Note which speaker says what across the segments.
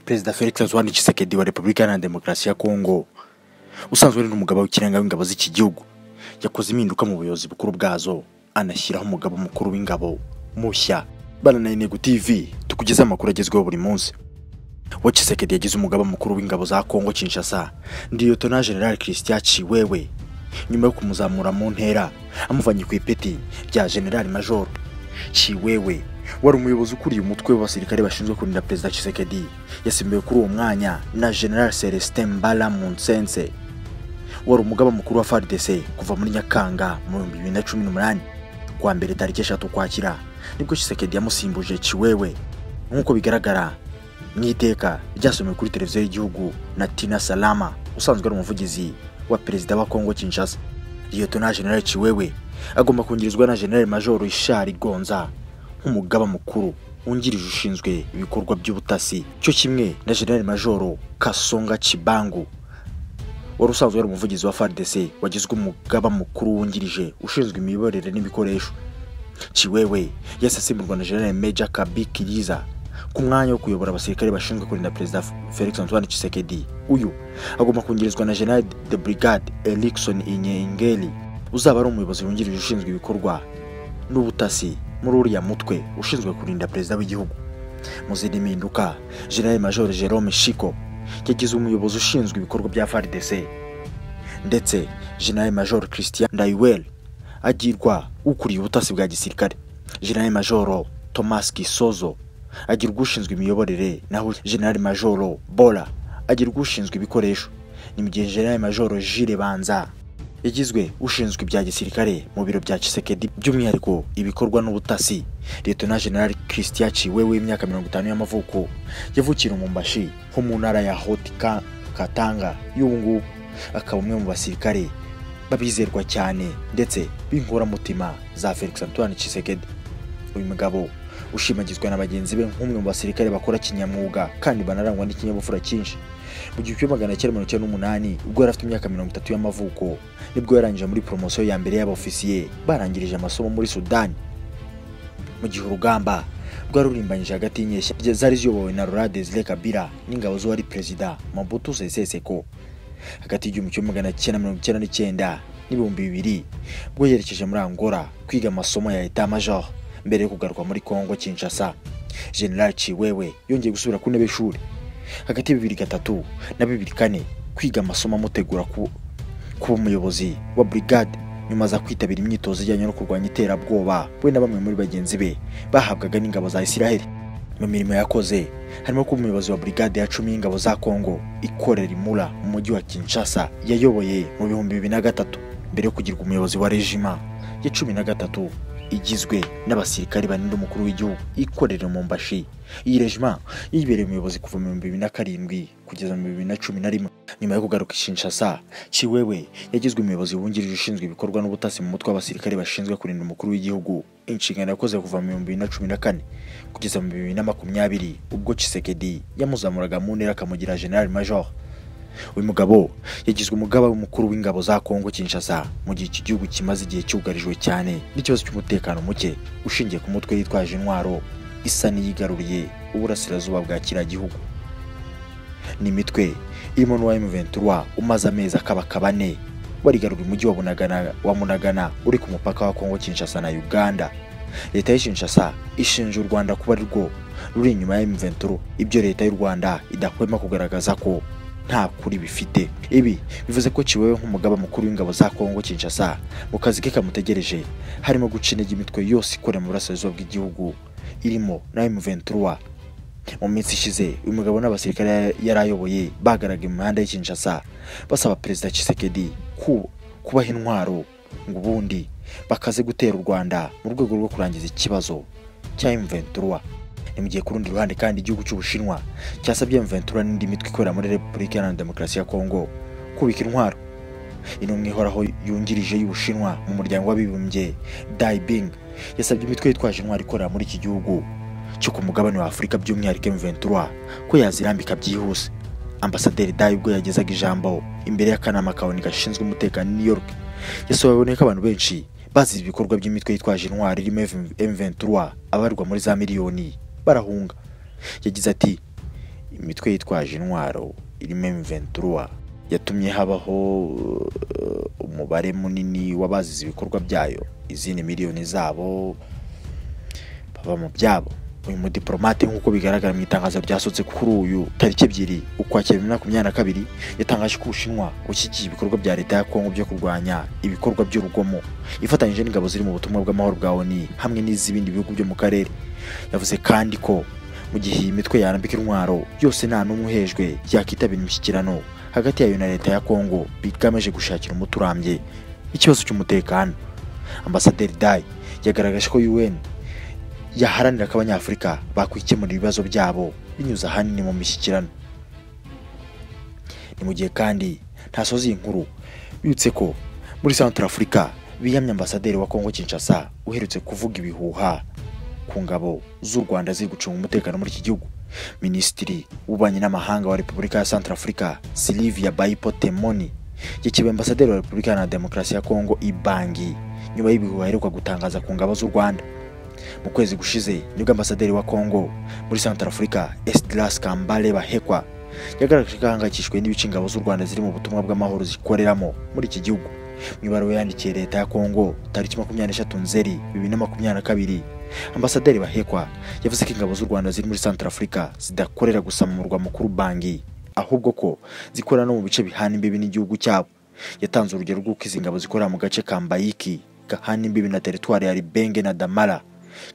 Speaker 1: Perezida Felix Antoine Tshisekedi wa Repubulika Iharanira Demokarasi ya Kongo usanzwe ari n'umugaba w'ikirenga w'ingabo z'iki gihugu yakoze impinduka mu buyobozi bukuru bwazo anashyiraho umugaba mukuru w'ingabo mushya. Bana Ntego TV tukugeza amakuru agezweho buri munsi. Wa Tshisekedi yagize umugaba mukuru w'ingabo za Kongo Kinshasa Lieutenant General Christian Chiwewe nyuma yo kumuzamura mu ntera amuvanye ku ipeti rya General Major. Chiwewe wari umuyobozi ukuriye umutwe w'abasirikare bashinzwe kurinda Perezida Tshisekedi yasimbuye kuri uwo mwanya na General Celestin Mbala Munsense wari umugaba mukuru wa FARDC kuva muri Nyakanga mu 2018. Kwa mbere tariki 3 Ukwakira nibwo Tshisekedi yamusimbuje Chiwewe nkuko bigaragara n'iteka ryasomwe kuri televiziyo y'igihugu na Tina Salama usanzwe ari umuvugizi wa Perezida wa Kongo Kinshasa. Lieutenant General Chiwewe agomba kungirizwa na General Major Ishari Gonza nk'umugaba mukuru wungirije ushinzwe ibikorwa by'ubutasi, cyo kimwe na General Major Kasonga Chibangu wari usanzwe ari umuvugizi wa FARDC wagizwe umugaba mukuru wungirije ushinzwe imiyoborere n'ibikoresho. Chiwewe yasasimburwa na General Major Kabiki Liza ku mwanya wo kuyobora abasirikare bashinzwe kurinda Perezida Felix Antoine Tshisekedi. Uyu agomba kungirizwa na General de Brigade Erikson Inyengeli uzaba ari umuyobozi wungirije ushinzwe ibikorwa n'ubutasi muri uriya mutwe ushinzwe kurinda Perezida w'igihugu. Mu zindi mpinduka, General Major Jerome Shiko yagize umuyobozi ushinzwe ibikorwa bya FARDC ndetse General Major Christian Ndaiwel agirwa ukuriye ubutasi bwa gisirikare. General Major Thomas Kisozo agirwa ushinzwe imiyoborere naho General Major Bola agirwa ushinzwe ibikoresho. Ni mu gihe General Major Jire Banza yagizwe ushinzwe ibya gisirikare mu biro bya Tshisekedi by'umwihariko ibikorwa n'ubutasi. Lieutenant General Christian Chiwewe w'imyaka 50 y'amavuko yavukiye mu Mbashi ho mu ntara ya Hotika Katanga y'ubungu, akaba umwe mu basirikare babizerwa cyane ndetse b'inkora mutima za Felix Antoine Tshisekedi. Uyu mugabo ushimagizwa na bagenzi be nk'umwe mu basirikare bakora kinyamwuga kandi banarangwa n'ikinyabufura cyinshi. Mu 1998 ubwo yari afite imyaka 30 y'amavuko nibwo yarangije muri promotion ya mbere y'abofisiye barangirije amasomo muri Sudan. Mu gihe urugamba rwarurimbanyije hagati y'inyeshya zari ziyobowe na Laurent Desire Kabila n'ingabo z'uwari Perezida Mobutu Sese Seko hagati y'1999 n'2000 bwo yerekeje muri Angola kwiga amasomo ya Etat Major mbere yo kugaruka muri Kongo Kinshasa. General Chiwewe yongeye gusubira ku ntebe y'ishuri hagati y'2003 na 2004 kwiga amasomo amutegura kuba umuyobozi wa brigade nyuma za kwitabira imyitozo ijyanye no kurwanya iterabwoba we na bamwe muri bagenzi be bahabwaga n'ingabo za Israel. Mu mirimo yakoze harimo kuba umuyobozi wa brigade ya 10 y'ingabo za Kongo ikorera Imura mu mujyi wa Kinshasa yayoboye mu 2003 mbere yo kugirwa umuyobozi wa regiment ya 13 igizwe n'abasirikari baninda umukuru w'igihugu ikorera mu Mbashi. Iyi regiment yibereye umuyobozi kuva mu 2007 kugeza mu 2011. Nyuma yo kugaruka Kinshasa, Chiwewe yagizwe umuyobozi wungirije ushinzwe ibikorwa n'ubutasi mu mutwe w'abasirikare bashinzwe kurinda umukuru w'igihugu. Inshingano yakoze kuva mu 2014 kugeza mu 2020 ubwo Tshisekedi yamuzamuraga mu ntera akamugira General Major. Uyu mugabo yagizwe umugaba w'umukuru w'ingabo za Kongo Kinshasa mu gihe iki gihugu kimaze igihe cyugarijwe cyane n'ikibazo cy'umutekano muke ushingiye ku mutwe yitwaje intwaro isa n'iyigaruriye uburasirazuba bwa kiriya gihugu. Ni imitwe irimo n'uwa M23 umaze amezi akabakabane warigaruriye umujyi wa Munagana uri ku mupaka wa Kongo Kinshasa na Uganda. Leta ya Kinshasa ishinja u Rwanda kuba rwo ruri inyuma ya M23, ibyo leta y'u Rwanda idakwema kugaragaza ko nta kuri bifite. Ibi bivuze ko Chiwewe nk'umugaba mukuru w'ingabo za Kongo Kinshasa mu kazi ke kamutegereje harimo guca intege imitwe yose ikorera mu burasirazuba bw'igihugu irimo na M23. Mu minsi ishize uyu mugabo n'abasirikare yarayoboye bagaraga mu mihanda ya Kinshasa basaba Perezida Tshisekedi kubaha intwaro ngo ubundi bakaze gutera u Rwanda mu rwego rwo kurangiza ikibazo cya M23. Ni mu gihe ku rundi ruhande kandi igihugu cy'Ubushinwa cyasabye M23 n'indi mitwe ikorera muri Repubulika Iharanira Demokarasi ya Kongo kubika intwaro. Intumwa ihoraho yungirije y'Ubushinwa mu muryango w'abibumbye Dai Bing yasabye imitwe yitwaje intwaro ikorera muri iki gihugu cyo ku mugabane wa Afurika by'umwihariko M23 ko yazirambika byihuse. Ambasaderi Dai ubwo yagezaga ijambo imbere y'akanama kawoni gashinzwe umutekano New York yasobanuye ko abantu benshi bazi ibikorwa by'imitwe yitwaje intwaro irimo M23 abarwa muri za miliyoni barahunga. Yagize ati imitwe yitwaje intwaro irimo M23 yatumye habaho umubare munini w'abazize ibikorwa byayo, izindi miliyoni zabo baba mu byabo. Uyu mudiplomate nk'uko bigaragara mu itangazo ryasotse kuri uyu tariki 2 Ukwakira 2022 yatangaje ko Ubushinwa bushyigikiye ibikorwa bya leta ya Kongo byo kurwanya ibikorwa by'urugomo ifatanyije n'ingabo ziri mu butumwa bw'amahoro bwa ONU hamwe n'izibindi bihugu byo mu karere. Yavuze kandi ko mu gihe iyi mitwe yarambika intwaro yose nta n'umwe uhejwe yakitabira imishyikirano hagati yayo na leta ya Kongo bigamije gushakira umuti urambye ikibazo cy'umutekano. Ambasaderi Dai yagaragaje ko UN yaharanira ko Abanyafurika bakwikemura ibibazo byabo binyuze ahanini mu mishyikirano. Ni mu gihe kandi ntasoza inkuru bibutse ko muri Centrafrica biyamye ambasaderi wa Kongo Kinshasa uherutse kuvuga ibihuha ku ngabo z'u Rwanda ziri gucunga umutekano muri iki gihugu. Minisitiri w'ububanyi n'amahanga wa Repubulika ya Centrafrica Sylvia Baipo Temoni yakibaye ambasaderi wa Repubulika ya Demokarasi ya Kongo Ibangi nyuma y'ibihuha aheruka gutangaza ku ngabo z'u Rwanda. Mu kwezi gushize nibwo ambasaderi wa Kongo muri Centrafrica Esdras Kambale Bahekwa yagaragaje ko ahangayikishijwe n'ibice ingabo z'u Rwanda ziri mu butumwa bw'amahoro zikoreramo muri iki gihugu. Mu ibaruwa yandikiye leta ya Kongo tariki 23 Nzeri 2022, ambasaderi Bahekwa yavuze ko ingabo z'u Rwanda ziri muri Centrafrica zidakorera gusa mu murwa mukuru Bangi, ahubwo ko zikorera no mu bice bihana imbibi n'igihugu cyabo. Yatanze urugero rw'uko izi ngabo zikorera mu gace ka Mbayiki gahana imbibi na teritwari ya Libenge na Damara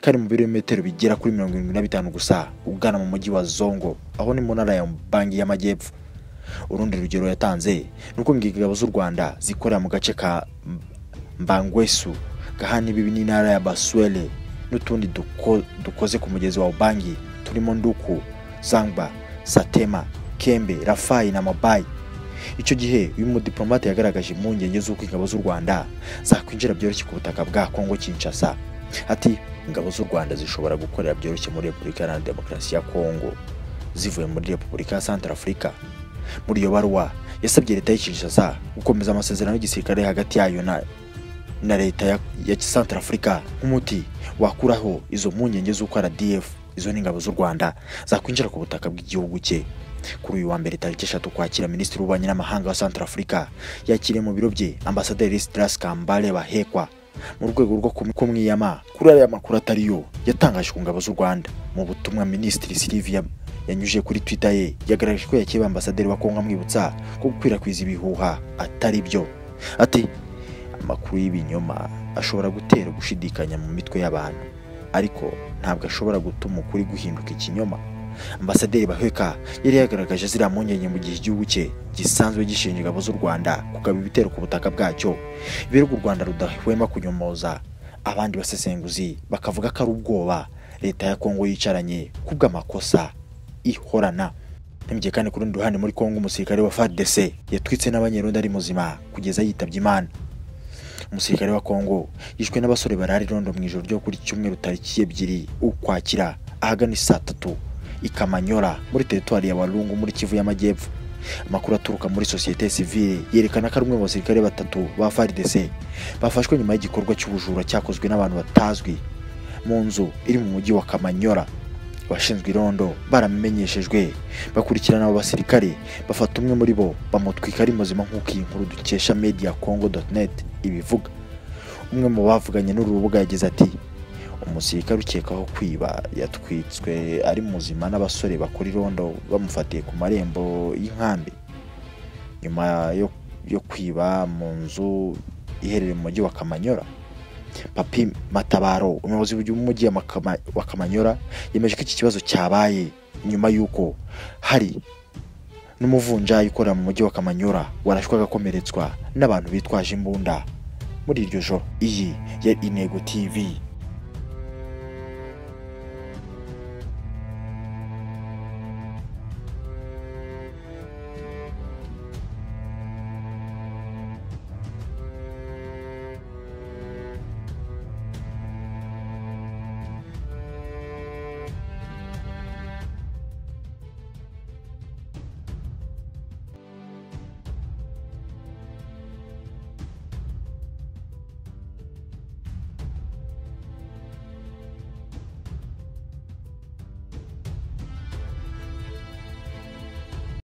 Speaker 1: kari mu birometero bigera kuri 75 gusa ugana mu mujyi wa Zongo aho ni mu ntara ya Bangi y'Amajyepfo. Urundi rugero yatanze nuko ingabo z'u Rwanda zikorera mu gace ka Mbangwesu gahana imbibi n'intara ya Baswele n'utundi dukoze ku mugezi wa Ubangi turimo Nduku, Zangba, Satema, Kembe, Rafai na Mabai. Icyo gihe uyu mudiplomate yagaragaje impungenge z'uko ingabo z'u Rwanda zakwinjira byoroshye ku butaka bwa Kongo Kinshasa. Ati ingabo z'u Rwanda zishobora gukorera byoroshye muri Repubulika ya Demokarasi ya Kongo zivuye muri Repubulika ya Centrafrica. Muri iyo baruwa yasabye leta ya Kinshasa gukomeza amasezerano y'igisirikare hagati yayo na leta ya Centrafrica nk'umuti wakuraho izo mpungenge z'uko RDF izo n'ingabo z'u Rwanda zakwinjira ku butaka bw'igihugu cye. Kuri uyu wa mbere tariki 3 Ukwakira, Minisitiri w'ububanyi n'amahanga wa Centrafrica yakiriye mu biro bye ambasaderi Esdras Kambale Bahekwa mu rwego rwo kumwiyama kuri aya makuru atariyo yatangaje ku ngabo z'u Rwanda. Mu butumwa Minisitiri Sylvia yanyuje kuri Twitter ye yagaragaje ko yakiye ambasaderi wa Kongo amwibutsa ko gukwirakwiza ibihuha atari byo. Ati amakuru y'ibinyoma ashobora gutera gushidikanya mu mitwe y'abantu, ariko ntabwo ashobora gutuma ukuri guhinduka ikinyoma. Ambasaderi Bahekwa yari yagaragaje ziriya mpungenge mu gihe igihugu cye gisanzwe gishinja ingabo z'u Rwanda kugaba ibitero ku butaka bwacyo, ibiro u Rwanda rudahwema kunyomoza. Abandi basesenguzi bakavuga ko ari ubwoba leta ya Kongo yicaranye kubw'amakosa ihorana. Ntimgiye kandi ku rundi ruhande muri Kongo umusirikare wa FARDC yatwitse n'abanyerondo ari muzima kugeza yitabye Imana. Umusirikare wa Kongo yishwe n'abasore barari rondo mu ijoro ryo kuri cyumweru tariki 2 Ukwakira ahagana saa 3 Ikamanyora muri teritwari ya Walungu muri Kivu y'Amajyepfo. Amakuru aturuka muri societe civile yerekana ko rumwe mu basirikare batatu ba FARDC bafashwe nyuma y'igikorwa cy'ubujura cyakozwe n'abantu batazwi mu nzu iri mu mujyi wa Kamanyora. Abashinzwe irondo baramenyeshejwe bakurikirana abo basirikare bafata umwe muri bo bamutwika ari muzima nk'uko iyi nkuru dukesha mediacongo.net ibivuga. Umwe mu bavuganye n'urubuga yagize ati umusirikare ukekaho kwiba yatwitswe ari muzima n'abasore bakora irondo bamufatiye ku marembo y'inkambi nyuma yo kwiba mu nzu iherereye mu mujyi wa Kamanyora. Papi Matabaro umuyobozi w'umujyi wa Kamanyora yemeje ko iki kibazo cyabaye nyuma y'uko hari n'umuvunjayi ukora mu mujyi wa Kamanyora warashwe agakomeretswa n'abantu bitwaje imbunda muri iryo joro. Iyi ya Intego TV.